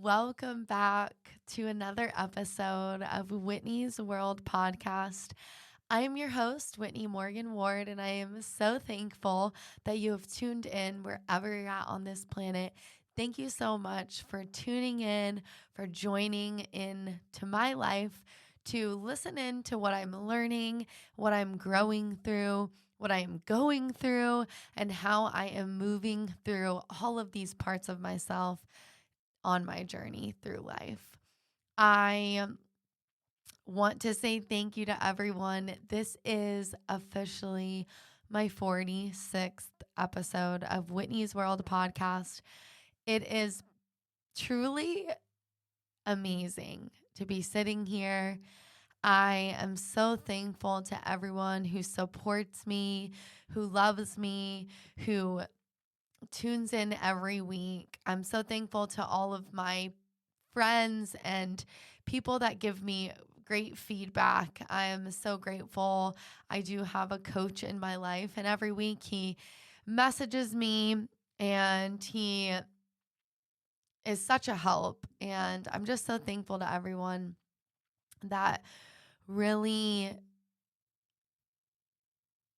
welcome back to another episode of Whitney's World Podcast. I am your host, Whitney Morgan Ward, and I am so thankful that you have tuned in wherever you're at on this planet. Thank you so much for tuning in, for joining in to my life, to listen in to what I'm learning, what I'm growing through, what I am going through, and how I am moving through all of these parts of myself on my journey through life. I want to say thank you to everyone. This is officially my 46th episode of Whitney's World Podcast. It is truly amazing to be sitting here. I am so thankful to everyone who supports me, who loves me, who tunes in every week. I'm so thankful to all of my friends and people that give me great feedback. I am so grateful. I do have a coach in my life, and every week he messages me and he is such a help. And I'm just so thankful to everyone that really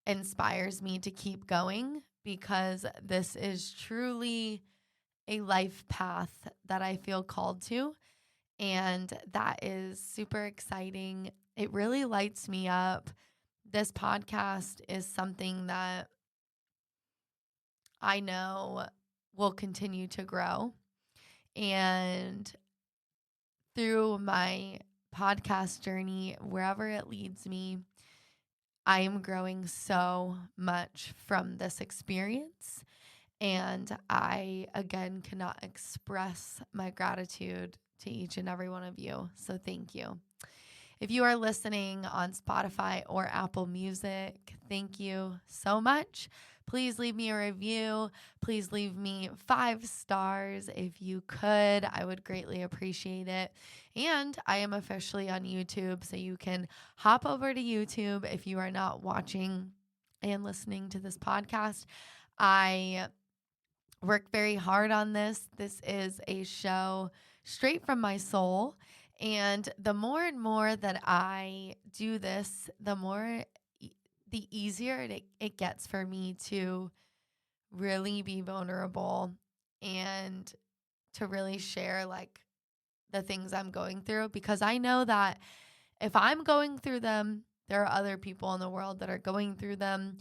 inspires me to keep going, because this is truly a life path that I feel called to. And that is super exciting. It really lights me up. This podcast is something that I know will continue to grow. And through my podcast journey, wherever it leads me, I am growing so much from this experience. And I, again, cannot express my gratitude to each and every one of you. So thank you. If you are listening on Spotify or Apple Music, thank you so much. Please leave me a review. Please leave me 5 stars if you could. I would greatly appreciate it. And I am officially on YouTube, so you can hop over to YouTube if you are not watching and listening to this podcast. I work very hard on this. This is a show straight from my soul. And the more and more that I do this, the easier it gets for me to really be vulnerable and to really share like the things I'm going through, because I know that if I'm going through them, there are other people in the world that are going through them.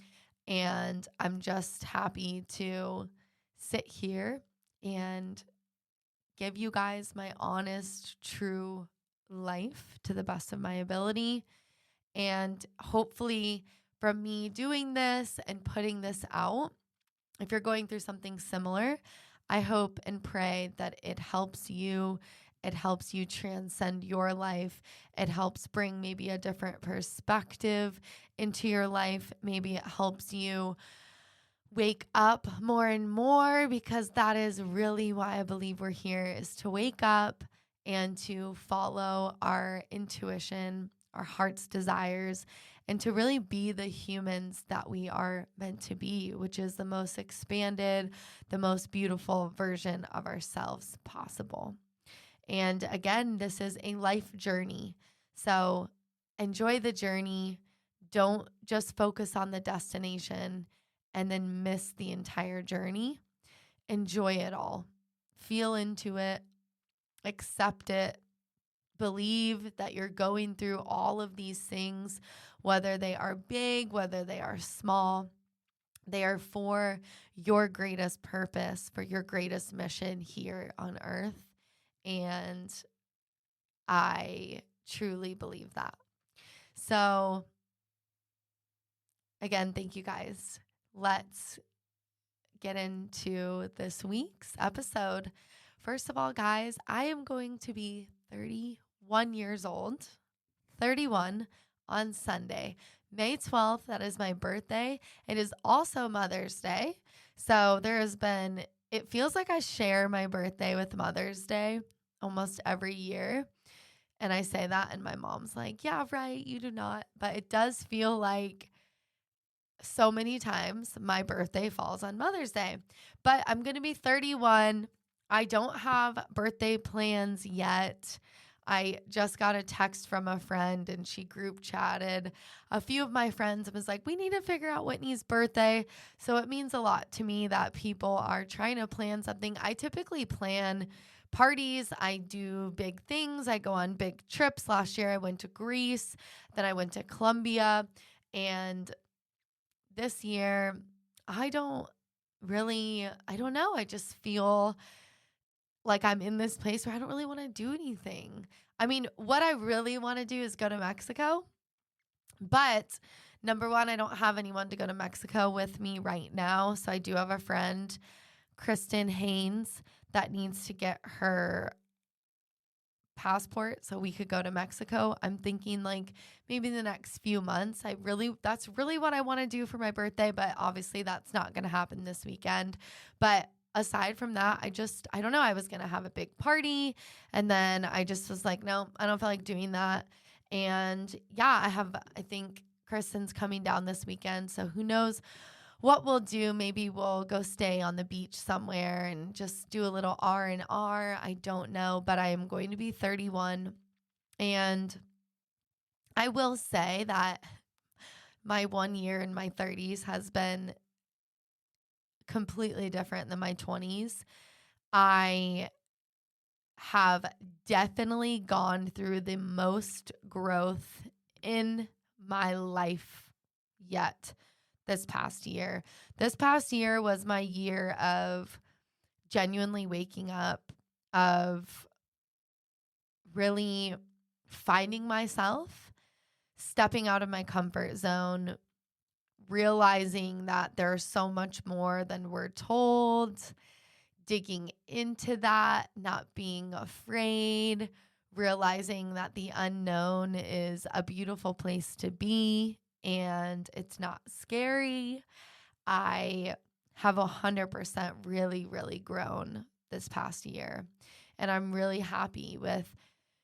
And I'm just happy to sit here and give you guys my honest, true life to the best of my ability. And hopefully, from me doing this and putting this out, if you're going through something similar, I hope and pray that it helps you. It helps you transcend your life. It helps bring maybe a different perspective into your life. Maybe it helps you wake up more and more, because that is really why I believe we're here, is to wake up and to follow our intuition, our heart's desires, and to really be the humans that we are meant to be, which is the most expanded, the most beautiful version of ourselves possible. And again, this is a life journey. So enjoy the journey. Don't just focus on the destination and then miss the entire journey. Enjoy it all. Feel into it. Accept it. Believe that you're going through all of these things, whether they are big, whether they are small. They are for your greatest purpose, for your greatest mission here on earth. And I truly believe that. So, again, thank you guys. Let's get into this week's episode. First of all, guys, I am going to be 31 years old, 31 on Sunday, May 12th. That is my birthday. It is also Mother's Day. So it feels like I share my birthday with Mother's Day almost every year. And I say that, and my mom's like, yeah, right, you do not. But it does feel like so many times my birthday falls on Mother's Day. But I'm going to be 31 I don't have birthday plans yet. I just got a text from a friend and she group chatted a few of my friends and was like, we need to figure out Whitney's birthday. So it means a lot to me that people are trying to plan something. I typically plan parties. I do big things. I go on big trips. Last year I went to Greece, then I went to Colombia. And this year, I don't know. I just feel like I'm in this place where I don't really want to do anything. I mean, what I really want to do is go to Mexico. But number one, I don't have anyone to go to Mexico with me right now. So I do have a friend, Kristen Haynes, that needs to get her passport so we could go to Mexico. I'm thinking like maybe in the next few months. That's really what I want to do for my birthday, but obviously that's not going to happen this weekend. But aside from that, I don't know. I was going to have a big party and then I just was like, no, I don't feel like doing that. And yeah, I think Kristen's coming down this weekend. So who knows what we'll do. Maybe we'll go stay on the beach somewhere and just do a little R&R. I don't know, but I am going to be 31. And I will say that my 1 year in my 30s has been completely different than my 20s. I have definitely gone through the most growth in my life yet this past year. This past year was my year of genuinely waking up, of really finding myself, stepping out of my comfort zone, realizing that there's so much more than we're told, digging into that, not being afraid, realizing that the unknown is a beautiful place to be and it's not scary. I have 100% really, really grown this past year. And I'm really happy with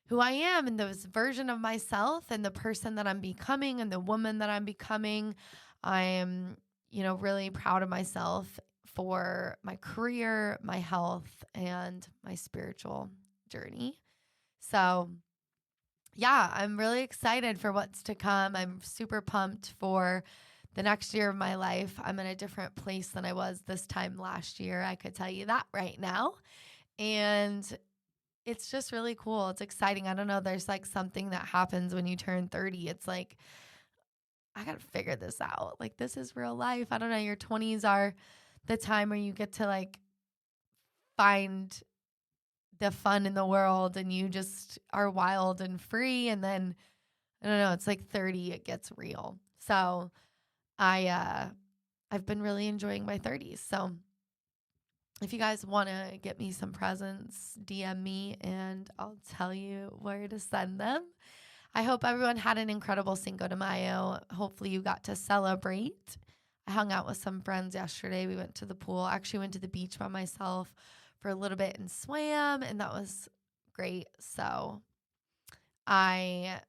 who I am and this version of myself and the person that I'm becoming and the woman that I'm becoming. I am, really proud of myself for my career, my health, and my spiritual journey. So, yeah, I'm really excited for what's to come. I'm super pumped for the next year of my life. I'm in a different place than I was this time last year. I could tell you that right now. And it's just really cool. It's exciting. I don't know. There's like something that happens when you turn 30. It's like, I got to figure this out. Like, this is real life. I don't know. Your 20s are the time where you get to like find the fun in the world and you just are wild and free. And then, I don't know, it's like 30, it gets real. So I've been really enjoying my 30s. So if you guys want to get me some presents, DM me and I'll tell you where to send them. I hope everyone had an incredible Cinco de Mayo. Hopefully you got to celebrate. I hung out with some friends yesterday. We went to the pool. I actually went to the beach by myself for a little bit and swam, and that was great. So I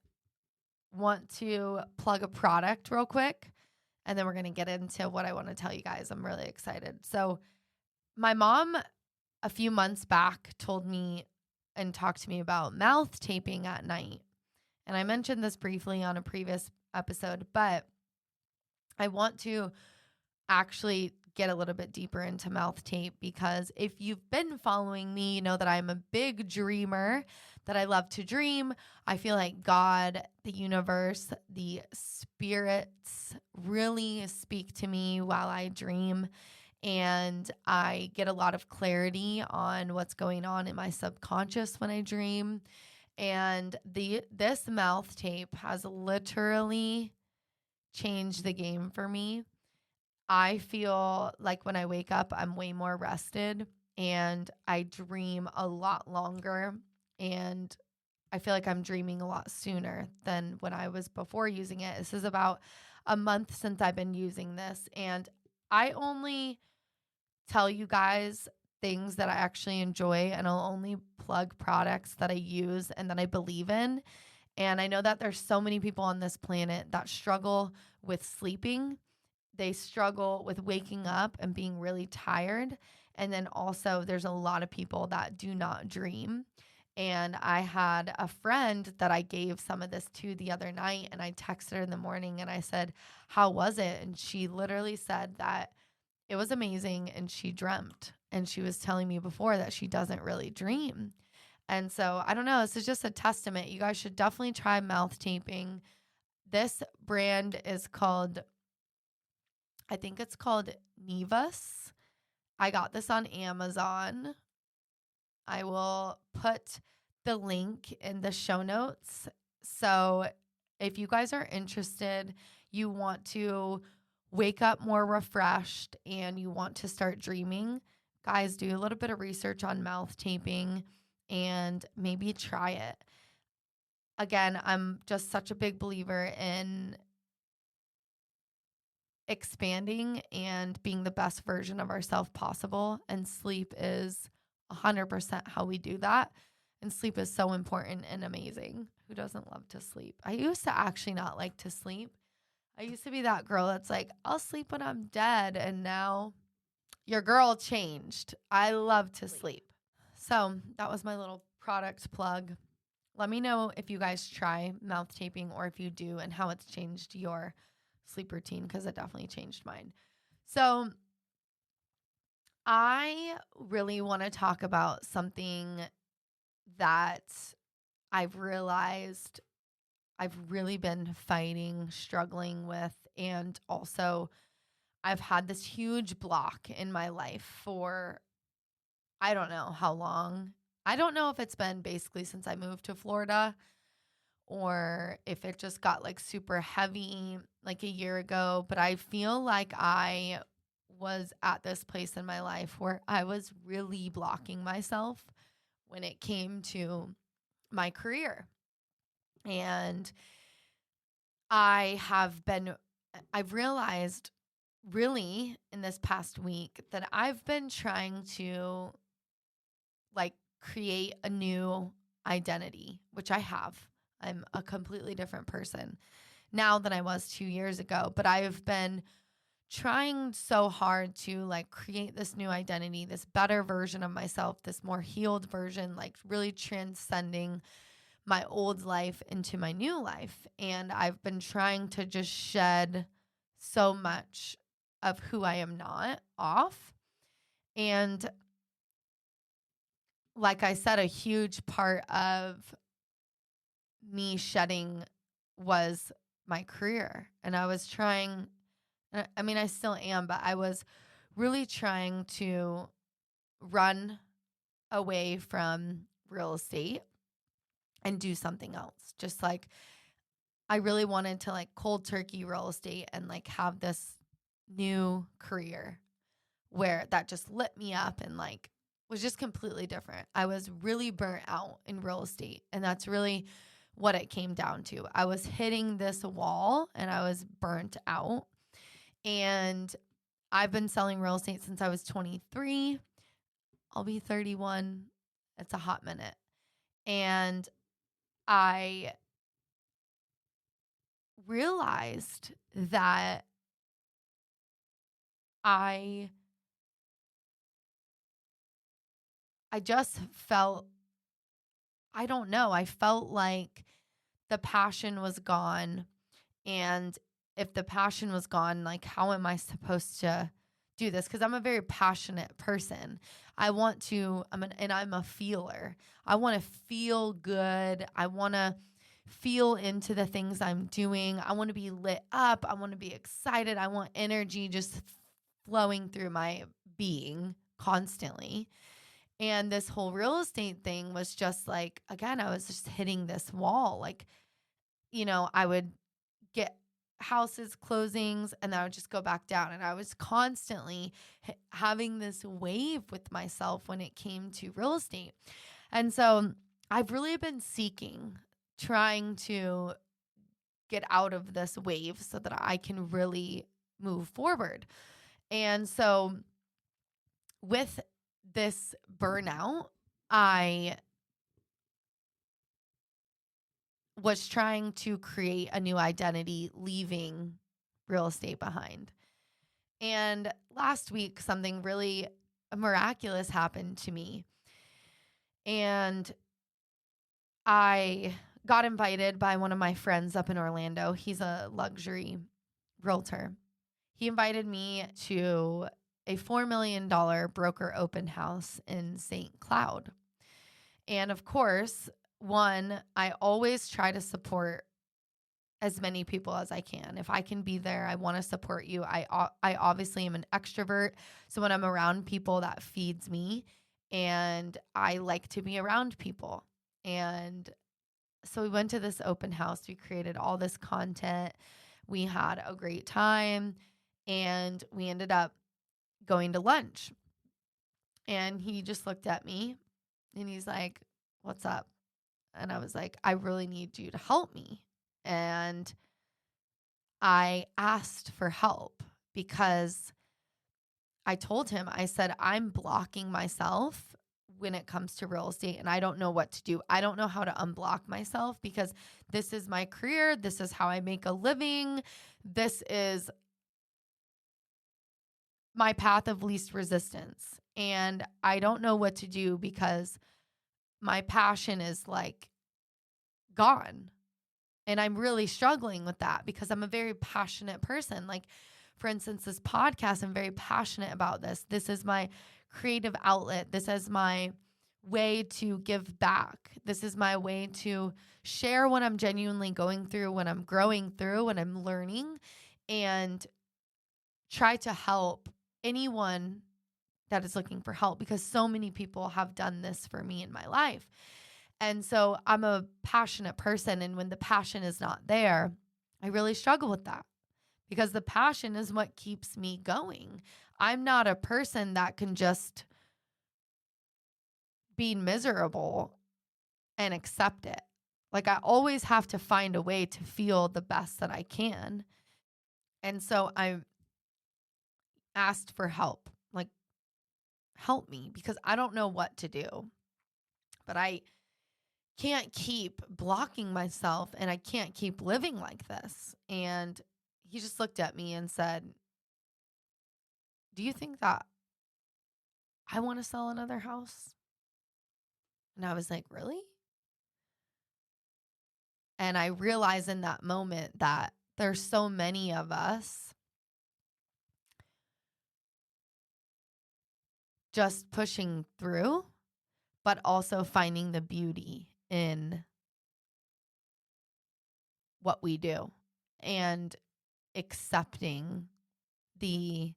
want to plug a product real quick, and then we're going to get into what I want to tell you guys. I'm really excited. So my mom a few months back told me and talked to me about mouth taping at night. And I mentioned this briefly on a previous episode, but I want to actually get a little bit deeper into mouth tape because if you've been following me, you know that I'm a big dreamer, that I love to dream. I feel like God, the universe, the spirits really speak to me while I dream. And I get a lot of clarity on what's going on in my subconscious when I dream. And this mouth tape has literally changed the game for me. I feel like when I wake up, I'm way more rested and I dream a lot longer. And I feel like I'm dreaming a lot sooner than when I was before using it. This is about a month since I've been using this. And I only tell you guys things that I actually enjoy, and I'll only plug products that I use and that I believe in. And I know that there's so many people on this planet that struggle with sleeping. They struggle with waking up and being really tired. And then also there's a lot of people that do not dream. And I had a friend that I gave some of this to the other night, and I texted her in the morning and I said, "How was it?" And she literally said that it was amazing and she dreamt. And she was telling me before that she doesn't really dream. And so I don't know. This is just a testament. You guys should definitely try mouth taping. This brand is called, I think it's called Nevus. I got this on Amazon. I will put the link in the show notes. So if you guys are interested, you want to wake up more refreshed and you want to start dreaming, guys, do a little bit of research on mouth taping and maybe try it. Again, I'm just such a big believer in expanding and being the best version of ourselves possible. And sleep is 100% how we do that. And sleep is so important and amazing. Who doesn't love to sleep? I used to actually not like to sleep. I used to be that girl that's like, I'll sleep when I'm dead. And now your girl changed. I love to sleep. So that was my little product plug. Let me know if you guys try mouth taping or if you do and how it's changed your sleep routine, because it definitely changed mine. So I really want to talk about something that I've realized I've really been fighting, struggling with, and also I've had this huge block in my life for I don't know how long. I don't know if it's been basically since I moved to Florida or if it just got like super heavy like a year ago, but I feel like I was at this place in my life where I was really blocking myself when it came to my career. And I've realized really in this past week that I've been trying to like create a new identity, which I have. I'm a completely different person now than I was 2 years ago, but I've been trying so hard to like create this new identity, this better version of myself, this more healed version, like really transcending my old life into my new life. And I've been trying to just shed so much of who I am not off. And like I said, a huge part of me shedding was my career. And I was trying, I mean, I still am, but I was really trying to run away from real estate and do something else. Just like I really wanted to like cold turkey real estate and like have this new career where that just lit me up and like was just completely different. I was really burnt out in real estate, and that's really what it came down to. I was hitting this wall and I was burnt out. And I've been selling real estate since I was 23. I'll be 31. It's a hot minute. And I realized that I just felt, I don't know, I felt like the passion was gone. And if the passion was gone, like, how am I supposed to do this? Because I'm a very passionate person. I want to, and I'm a feeler. I want to feel good. I want to feel into the things I'm doing. I want to be lit up. I want to be excited. I want energy just flowing through my being constantly. And this whole real estate thing was just like, again, I was just hitting this wall. Like, I would get houses closings and then I would just go back down. And I was constantly having this wave with myself when it came to real estate. And so I've really been seeking, trying to get out of this wave so that I can really move forward. And so with this burnout, I was trying to create a new identity, leaving real estate behind. And last week, something really miraculous happened to me. And I got invited by one of my friends up in Orlando. He's a luxury realtor. He invited me to a $4 million broker open house in St. Cloud. And of course, one, I always try to support as many people as I can. If I can be there, I want to support you. I obviously am an extrovert. So when I'm around people, that feeds me. And I like to be around people. And so we went to this open house. We created all this content. We had a great time. And we ended up going to lunch. And he just looked at me and he's like, "What's up?" And I was like, "I really need you to help me." And I asked for help because I told him, I said, "I'm blocking myself when it comes to real estate and I don't know what to do. I don't know how to unblock myself because this is my career. This is how I make a living. This is my path of least resistance. And I don't know what to do because my passion is like gone. And I'm really struggling with that because I'm a very passionate person. Like, for instance, this podcast, I'm very passionate about this. This is my creative outlet. This is my way to give back. This is my way to share what I'm genuinely going through, when I'm growing through, when I'm learning, and try to help anyone that is looking for help because so many people have done this for me in my life. And so I'm a passionate person. And when the passion is not there, I really struggle with that because the passion is what keeps me going. I'm not a person that can just be miserable and accept it. Like, I always have to find a way to feel the best that I can. And so I asked for help, like, help me because I don't know what to do. But I can't keep blocking myself and I can't keep living like this. And he just looked at me and said, "Do you think that I want to sell another house?" And I was like, "Really?" And I realized in that moment that there's so many of us just pushing through, but also finding the beauty in what we do and accepting the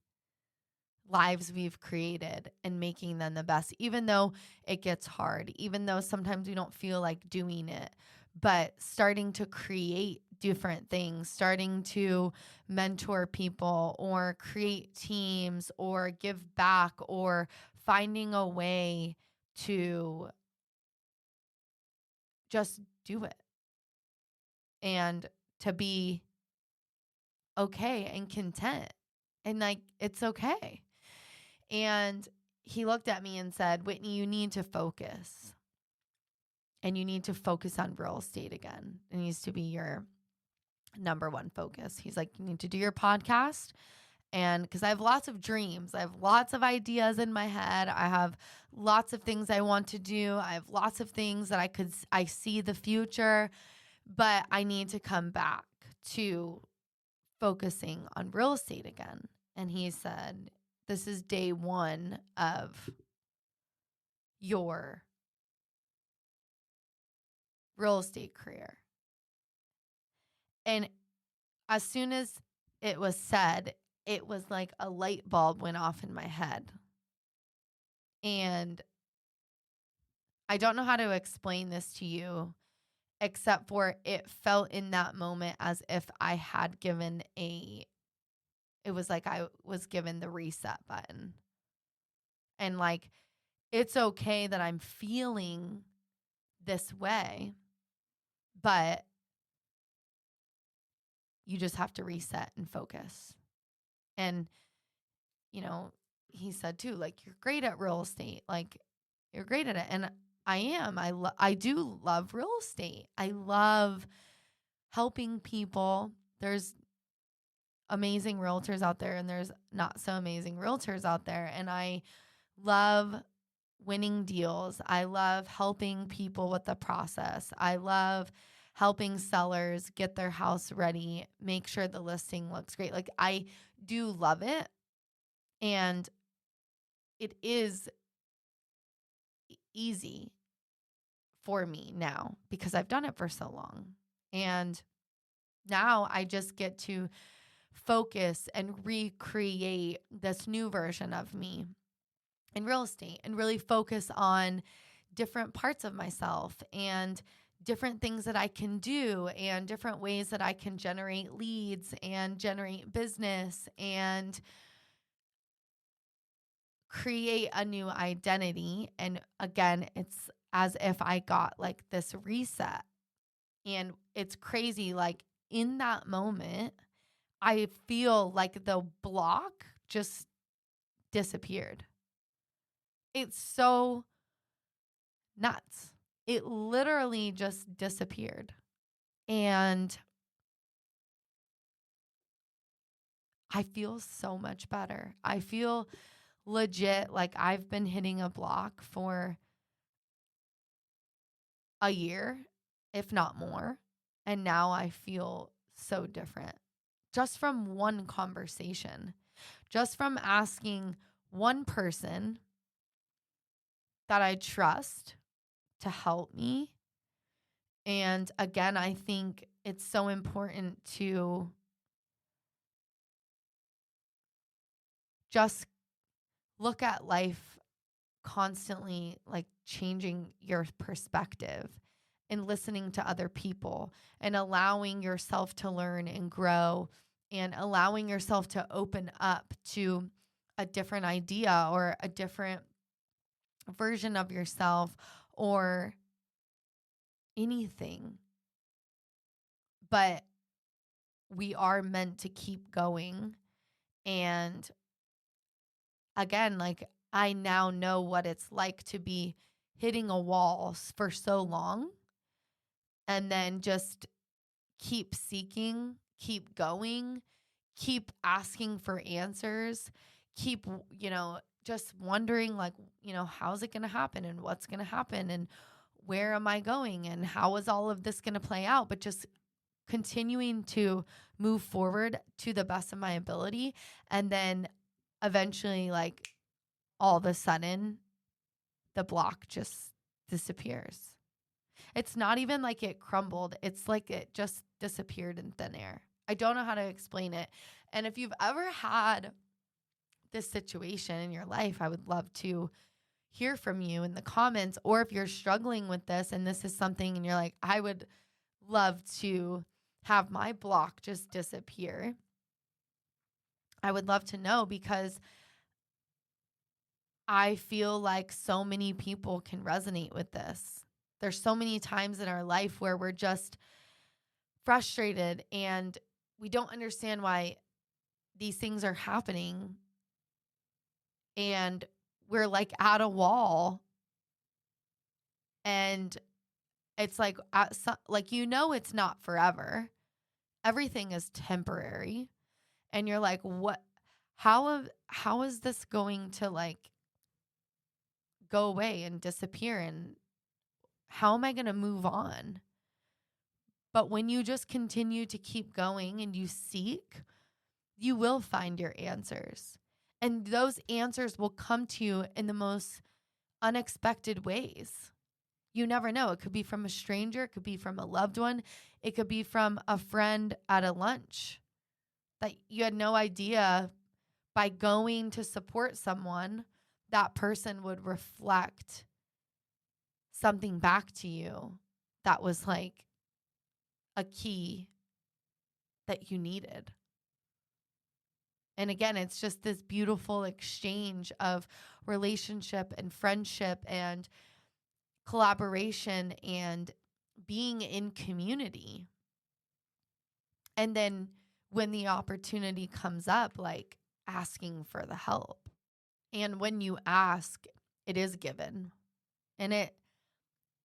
lives we've created and making them the best, even though it gets hard, even though sometimes we don't feel like doing it, but starting to create different things, starting to mentor people or create teams or give back or finding a way to just do it and to be okay and content and like it's okay. And he looked at me and said, "Whitney, you need to focus. And you need to focus on real estate again. It needs to be your number one focus." He's like, "You need to do your podcast." And because I have lots of dreams, I have lots of ideas in my head. I have lots of things I want to do. I have lots of things that I see the future, but I need to come back to focusing on real estate again. And he said, "This is day one of your real estate career." And as soon as it was said, it was like a light bulb went off in my head. And I don't know how to explain this to you, except for it felt in that moment as if I had given it was like I was given the reset button. And like, it's okay that I'm feeling this way, but you just have to reset and focus. And, you know, he said too, like, "You're great at real estate. Like, you're great at it." And I am. I do love real estate. I love helping people. There's amazing realtors out there and there's not so amazing realtors out there. And I love winning deals. I love helping people with the process. I love helping sellers get their house ready, make sure the listing looks great. Like, I do love it. And it is easy for me now because I've done it for so long. And now I just get to focus and recreate this new version of me in real estate and really focus on different parts of myself and different things that I can do and different ways that I can generate leads and generate business and create a new identity. And again, it's as if I got like this reset. And it's crazy. Like, in that moment, I feel like the block just disappeared. It's so nuts. It literally just disappeared. And I feel so much better. I feel legit like I've been hitting a block for a year, if not more. And now I feel so different just from one conversation, just from asking one person that I trust to help me. And again, I think it's so important to just look at life constantly, like changing your perspective and listening to other people and allowing yourself to learn and grow and allowing yourself to open up to a different idea or a different version of yourself or anything. But we are meant to keep going. And again, like, I now know what it's like to be hitting a wall for so long and then just keep seeking, keep going, keep asking for answers, keep, just wondering, like, how's it going to happen and what's going to happen and where am I going and how is all of this going to play out? But just continuing to move forward to the best of my ability. And then eventually, like, all of a sudden, the block just disappears. It's not even like it crumbled. It's like it just disappeared in thin air. I don't know how to explain it. And if you've ever had this situation in your life, I would love to hear from you in the comments. Or if you're struggling with this and this is something and you're like, I would love to have my block just disappear, I would love to know, because I feel like so many people can resonate with this. There's so many times in our life where we're just frustrated and we don't understand why these things are happening. And we're like at a wall. And it's like, it's not forever. Everything is temporary. And you're like, what? How is this going to like go away and disappear? And how am I going to move on? But when you just continue to keep going and you seek, you will find your answers. And those answers will come to you in the most unexpected ways. You never know. It could be from a stranger. It could be from a loved one. It could be from a friend at a lunch that you had no idea. By going to support someone, that person would reflect something back to you that was like a key that you needed. And again, it's just this beautiful exchange of relationship and friendship and collaboration and being in community. And then when the opportunity comes up, like asking for the help. And when you ask, it is given. And it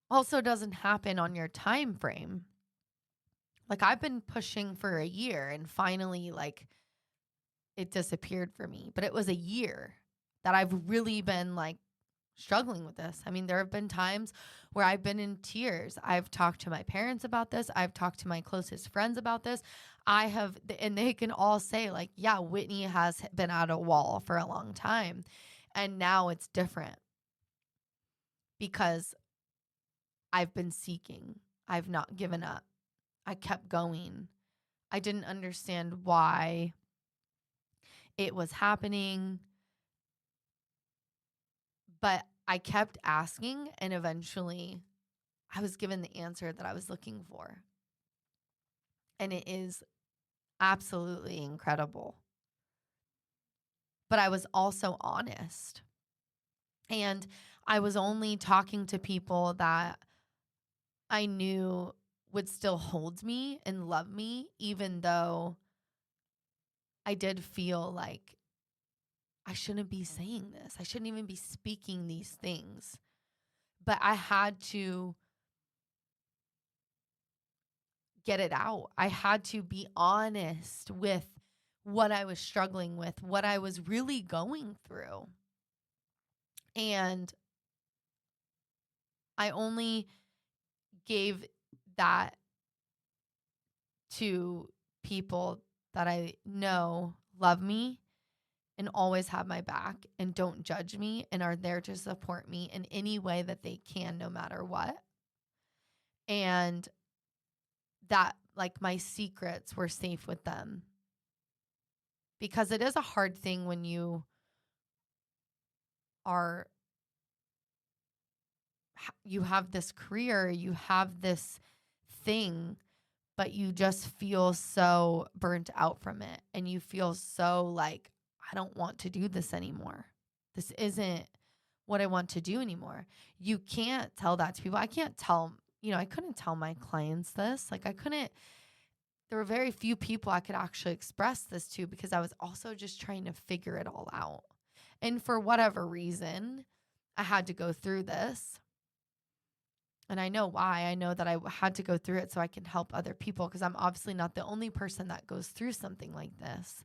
also doesn't happen on your time frame. Like, I've been pushing for a year and finally, like, it disappeared for me. But it was a year that I've really been like struggling with this. I mean, there have been times where I've been in tears. I've talked to my parents about this. I've talked to my closest friends about this. I have, and they can all say, like, yeah, Whitney has been at a wall for a long time. And now it's different because I've been seeking. I've not given up. I kept going. I didn't understand why it was happening, but I kept asking, and eventually I was given the answer that I was looking for. And it is absolutely incredible. But I was also honest. And I was only talking to people that I knew would still hold me and love me, even though I did feel like I shouldn't be saying this. I shouldn't even be speaking these things. But I had to get it out. I had to be honest with what I was struggling with, what I was really going through. And I only gave that to people that I know love me and always have my back and don't judge me and are there to support me in any way that they can, no matter what. And that, like, my secrets were safe with them. Because it is a hard thing when you are, you have this career, you have this thing, but you just feel so burnt out from it. And you feel so like, I don't want to do this anymore. This isn't what I want to do anymore. You can't tell that to people. I can't tell, I couldn't tell my clients this. Like, there were very few people I could actually express this to because I was also just trying to figure it all out. And for whatever reason, I had to go through this. And I know why. I know that I had to go through it so I can help other people, because I'm obviously not the only person that goes through something like this.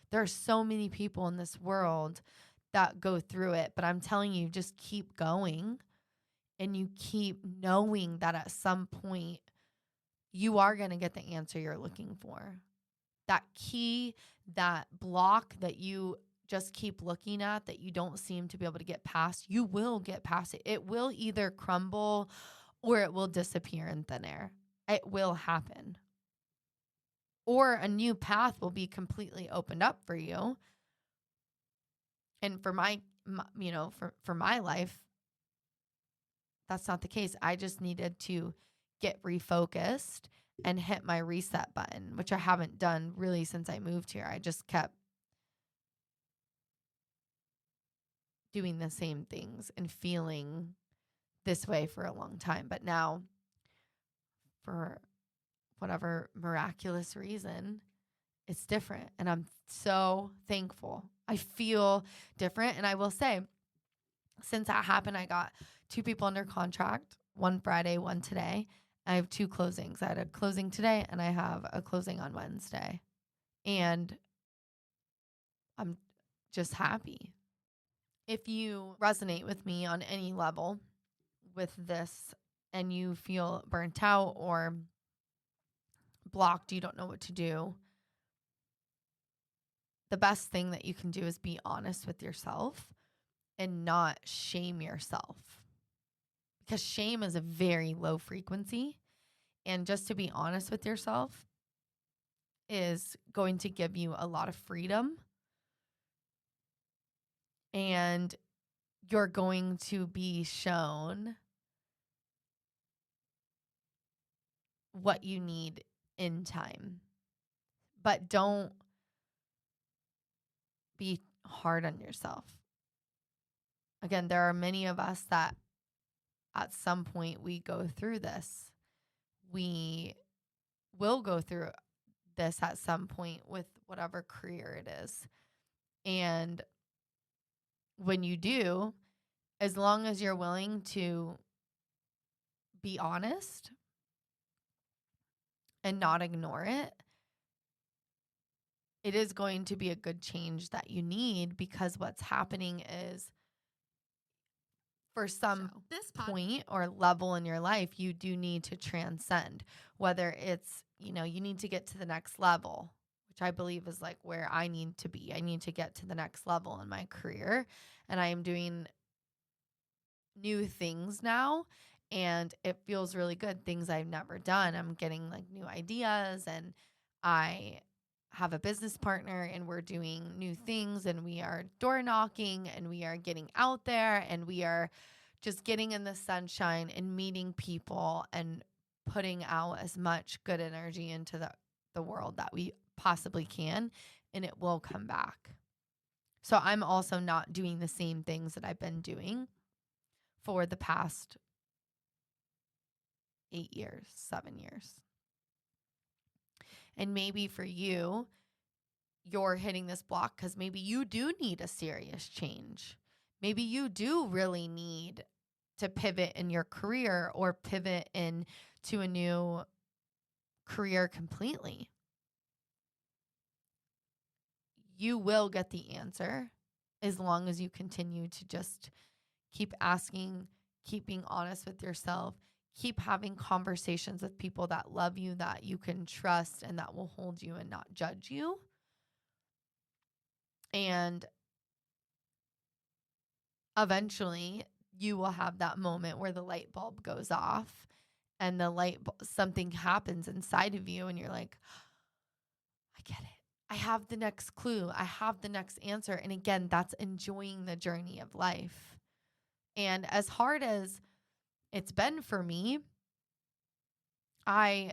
There are so many people in this world that go through it. But I'm telling you, just keep going, and you keep knowing that at some point you are going to get the answer you're looking for. That key, that block that you just keep looking at that you don't seem to be able to get past, you will get past it. It will either crumble or it will disappear in thin air. It will happen. Or a new path will be completely opened up for you. And for my for my life, that's not the case. I just needed to get refocused and hit my reset button, which I haven't done really since I moved here. I just kept doing the same things and feeling this way for a long time. But now, for whatever miraculous reason, it's different. And I'm so thankful. I feel different. And I will say, since that happened, I got 2 people under contract, one Friday, one today. I have 2 closings. I had a closing today and I have a closing on Wednesday. And I'm just happy. If you resonate with me on any level with this and you feel burnt out or blocked, you don't know what to do, the best thing that you can do is be honest with yourself and not shame yourself. Because shame is a very low frequency. And just to be honest with yourself is going to give you a lot of freedom. And you're going to be shown what you need in time. But don't be hard on yourself. Again, there are many of us that at some point we go through this. We will go through this at some point with whatever career it is. And when you do, as long as you're willing to be honest and not ignore it, it is going to be a good change that you need, because what's happening is, for some point or level in your life, you do need to transcend, whether it's, you need to get to the next level, which I believe is like where I need to be. I need to get to the next level in my career, and I am doing new things now, and it feels really good. Things I've never done. I'm getting like new ideas, and I have a business partner, and we're doing new things, and we are door knocking, and we are getting out there, and we are just getting in the sunshine and meeting people and putting out as much good energy into the world that we possibly can, and it will come back. So I'm also not doing the same things that I've been doing for the past 8 years, 7 years. And maybe for you, you're hitting this block because maybe you do need a serious change. Maybe you do really need to pivot in your career or pivot into a new career completely. You will get the answer as long as you continue to just keep asking, keep being honest with yourself, keep having conversations with people that love you, that you can trust, and that will hold you and not judge you. And eventually you will have that moment where the light bulb goes off and something happens inside of you, and you're like, I get it. I have the next clue. I have the next answer. And again, that's enjoying the journey of life. And as hard as it's been for me, I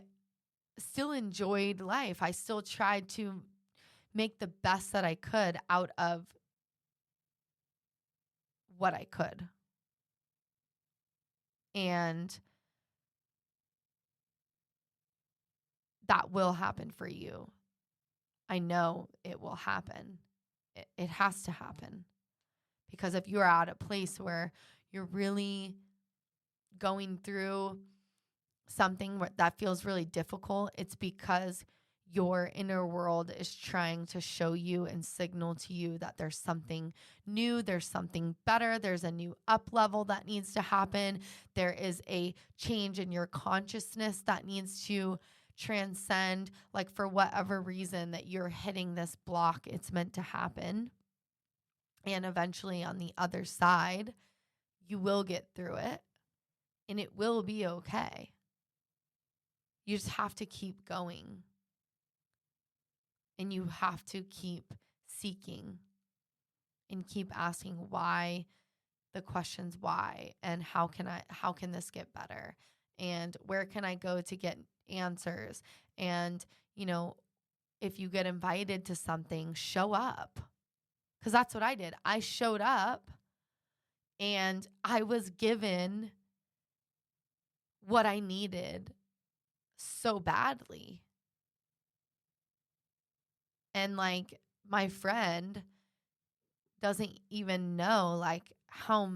still enjoyed life. I still tried to make the best that I could out of what I could. And that will happen for you. I know it will happen. It has to happen. Because if you're at a place where you're really going through something that feels really difficult, it's because your inner world is trying to show you and signal to you that there's something new, there's something better, there's a new up level that needs to happen. There is a change in your consciousness that needs to transcend. Like, for whatever reason that you're hitting this block, it's meant to happen. And eventually on the other side, you will get through it and it will be okay. You just have to keep going. And you have to keep seeking and keep asking why, the questions why, and how can this get better? And where can I go to get answers? And, if you get invited to something, show up. Because that's what I did. I showed up and I was given what I needed so badly. And like, my friend doesn't even know like how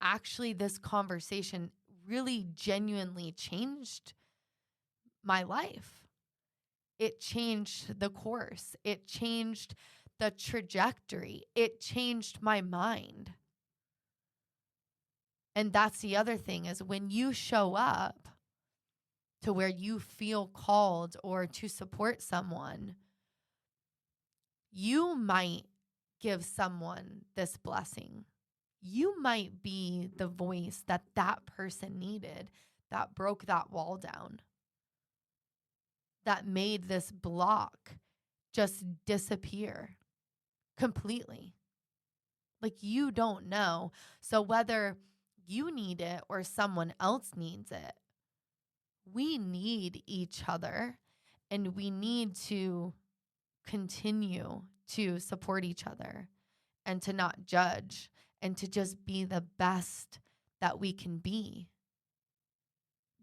actually this conversation really genuinely changed my life. It changed the course. It changed the trajectory. It changed my mind. And that's the other thing, is when you show up to where you feel called or to support someone, you might give someone this blessing. You might be the voice that person needed, that broke that wall down, that made this block just disappear completely. Like, you don't know. So whether you need it or someone else needs it, we need each other, and we need to continue to support each other and to not judge and to just be the best that we can be.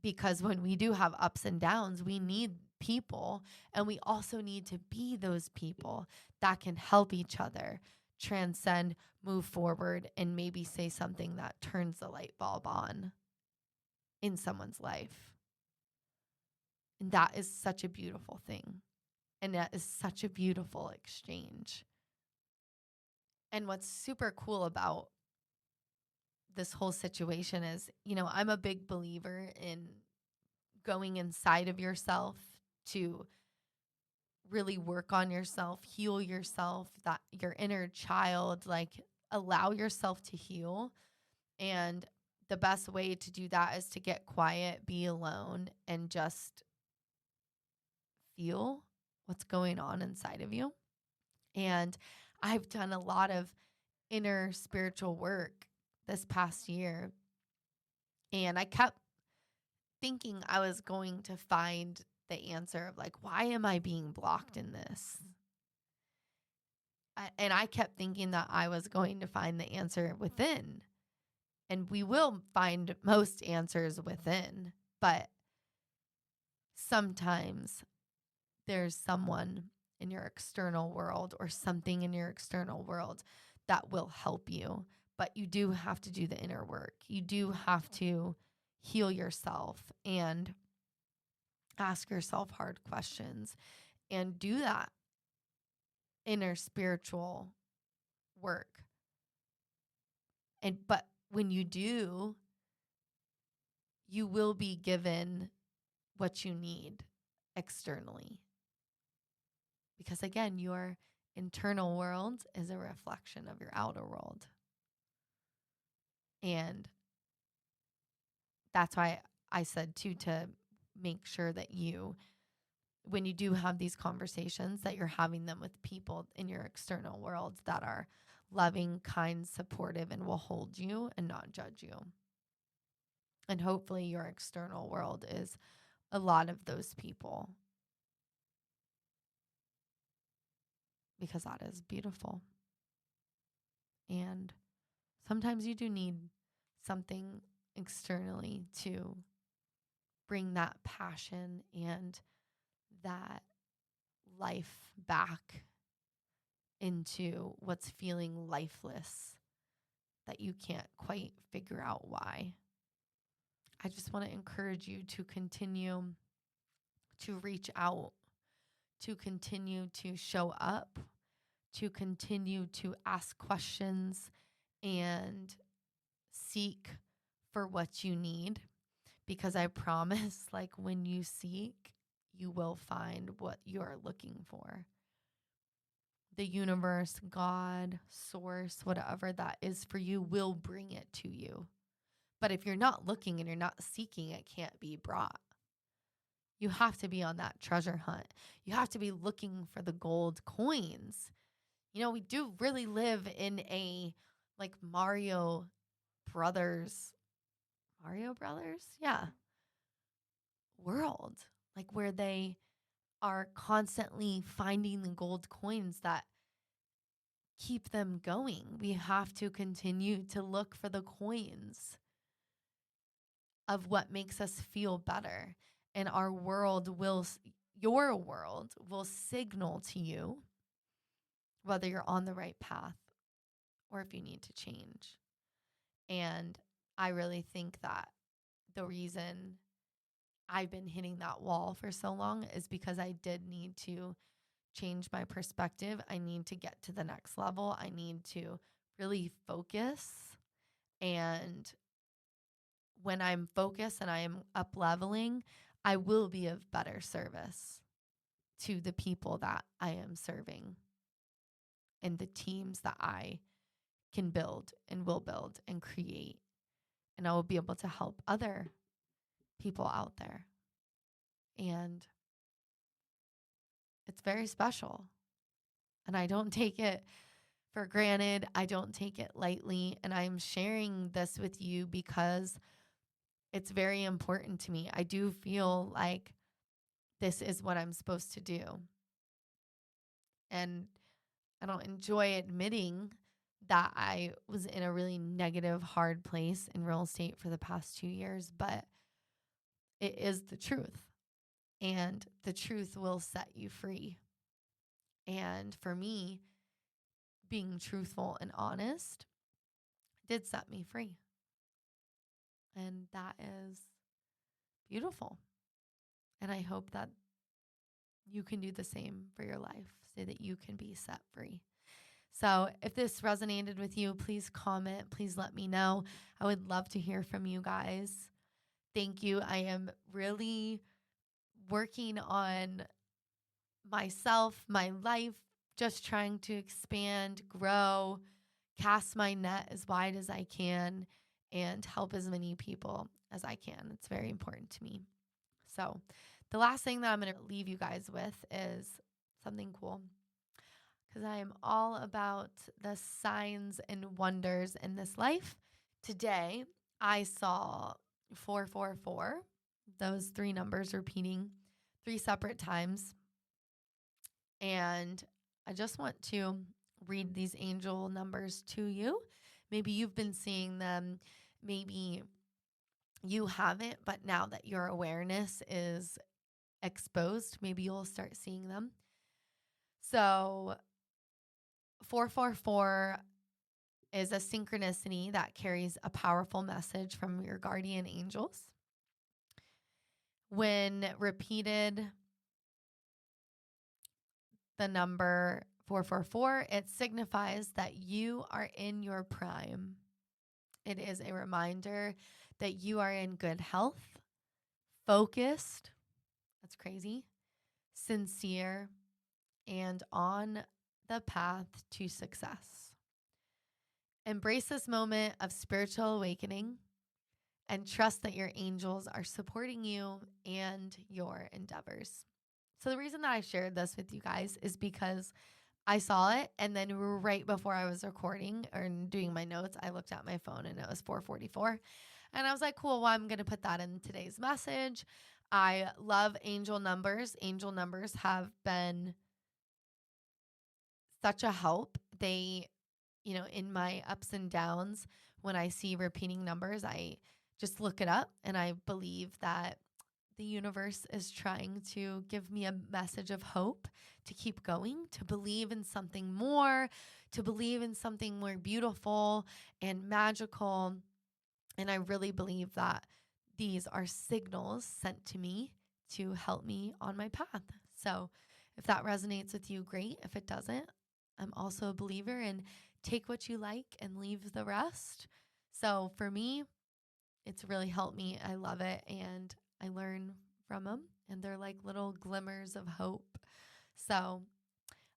Because when we do have ups and downs, we need people, and we also need to be those people that can help each other transcend, move forward, and maybe say something that turns the light bulb on in someone's life. And that is such a beautiful thing. And that is such a beautiful exchange. And what's super cool about this whole situation is, I'm a big believer in going inside of yourself to really work on yourself, heal yourself, that your inner child, like allow yourself to heal. And the best way to do that is to get quiet, be alone, and just feel what's going on inside of you. And I've done a lot of inner spiritual work this past year. And I kept thinking I was going to find the answer of like, why am I being blocked in this? And I kept thinking that I was going to find the answer within. And we will find most answers within. But sometimes there's someone in your external world or something in your external world that will help you. But you do have to do the inner work. You do have to heal yourself and ask yourself hard questions and do that inner spiritual work. But when you do, you will be given what you need externally. Because again, your internal world is a reflection of your outer world. And that's why I said too, to make sure that when you do have these conversations, that you're having them with people in your external world that are loving, kind, supportive, and will hold you and not judge you. And hopefully your external world is a lot of those people, because that is beautiful. And sometimes you do need something externally to bring that passion and that life back into what's feeling lifeless, that you can't quite figure out why. I just want to encourage you to continue to reach out, to continue to show up, to continue to ask questions and seek for what you need. Because I promise, like when you seek, you will find what you're looking for. The universe, God, source, whatever that is for you will bring it to you. But if you're not looking and you're not seeking, it can't be brought. You have to be on that treasure hunt. You have to be looking for the gold coins. We do really live in a like Mario Brothers, yeah, world, like where they are constantly finding the gold coins that keep them going. We have to continue to look for the coins of what makes us feel better. And your world will signal to you whether you're on the right path or if you need to change. And I really think that the reason I've been hitting that wall for so long is because I did need to change my perspective. I need to get to the next level. I need to really focus. And when I'm focused and I am up leveling, I will be of better service to the people that I am serving and the teams that I can build and will build and create. And I will be able to help other people out there. And it's very special. And I don't take it for granted. I don't take it lightly. And I'm sharing this with you because it's very important to me. I do feel like this is what I'm supposed to do. And I don't enjoy admitting that I was in a really negative, hard place in real estate for the past 2 years, but it is the truth. And the truth will set you free. And for me, being truthful and honest did set me free. And that is beautiful. And I hope that you can do the same for your life so that you can be set free. So if this resonated with you, please comment. Please let me know. I would love to hear from you guys. Thank you. I am really working on myself, my life, just trying to expand, grow, cast my net as wide as I can, and help as many people as I can. It's very important to me. So the last thing that I'm going to leave you guys with is something cool, because I am all about the signs and wonders in this life. Today, I saw 444, those 3 numbers repeating 3 separate times. And I just want to read these angel numbers to you. Maybe you've been seeing them. Maybe you haven't, but now that your awareness is exposed, maybe you'll start seeing them. So 444 is a synchronicity that carries a powerful message from your guardian angels. When repeated, the number 444, it signifies that you are in your prime. It is a reminder that you are in good health, focused, that's crazy, sincere, and on the path to success. Embrace this moment of spiritual awakening and trust that your angels are supporting you and your endeavors. So the reason that I shared this with you guys is because I saw it, and then right before I was recording or doing my notes, I looked at my phone and it was 444. And I was like, cool, well, I'm going to put that in today's message. I love angel numbers. Angel numbers have been such a help. They, in my ups and downs, when I see repeating numbers, I just look it up, and I believe that the universe is trying to give me a message of hope to keep going, to believe in something more, to believe in something more beautiful and magical. And I really believe that these are signals sent to me to help me on my path. So if that resonates with you, great. If it doesn't, I'm also a believer in take what you like and leave the rest. So for me, it's really helped me. I love it. And I learn from them, and they're like little glimmers of hope. So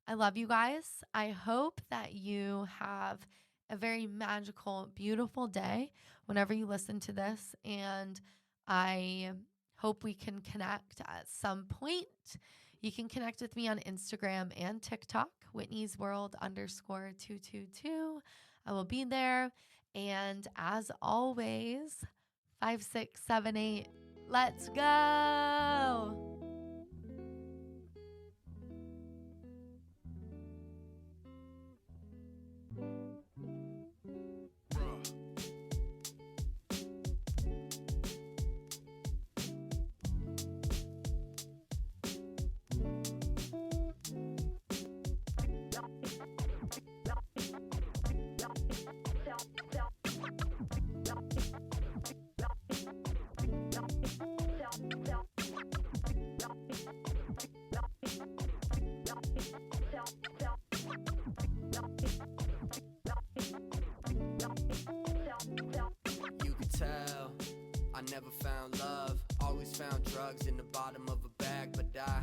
I love you guys. I hope that you have a very magical, beautiful day whenever you listen to this. And I hope we can connect at some point. You can connect with me on Instagram and TikTok, Whitney's World _222. I will be there. And as always, 5, 6, 7, 8. Let's go. I never found love, always found drugs in the bottom of a bag, but I